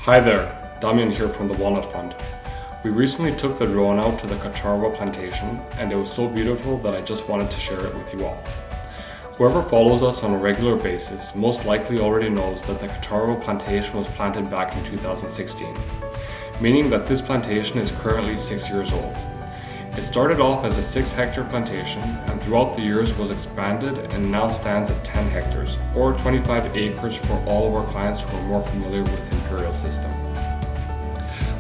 Hi there, Damian here from the Walnut Fund. We recently took the drone out to the Kacharevo plantation and it was so beautiful that I just wanted to share it with you all. Whoever follows us on a regular basis most likely already knows that the Kacharevo plantation was planted back in 2016, meaning that this plantation is currently 6 years old. It started off as a 6-hectare plantation and throughout the years was expanded and now stands at 10 hectares or 25 acres for all of our clients who are more familiar with the imperial system.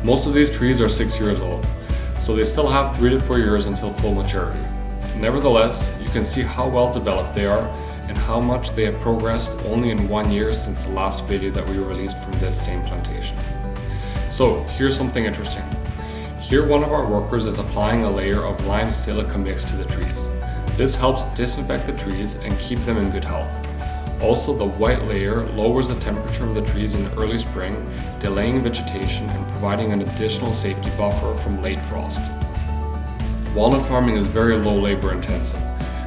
Most of these trees are 6 years old, so they still have 3 to 4 years until full maturity. Nevertheless, you can see how well developed they are and how much they have progressed only in 1 year since the last video that we released from this same plantation. So here's something interesting. Here one of our workers is applying a layer of lime-silica mix to the trees. This helps disinfect the trees and keep them in good health. Also, the white layer lowers the temperature of the trees in early spring, delaying vegetation and providing an additional safety buffer from late frost. Walnut farming is very low labor intensive,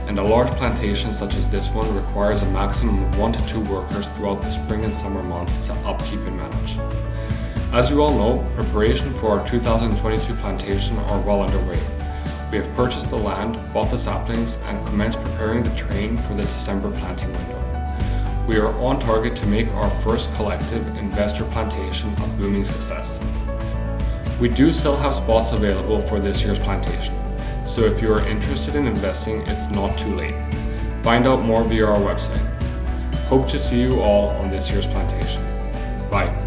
and a large plantation such as this one requires a maximum of 1 to 2 workers throughout the spring and summer months to upkeep and manage. As you all know, preparation for our 2022 plantation are well underway. We have purchased the land, bought the saplings, and commenced preparing the terrain for the December planting window. We are on target to make our first collective investor plantation a booming success. We do still have spots available for this year's plantation, so if you are interested in investing, it's not too late. Find out more via our website. Hope to see you all on this year's plantation. Bye.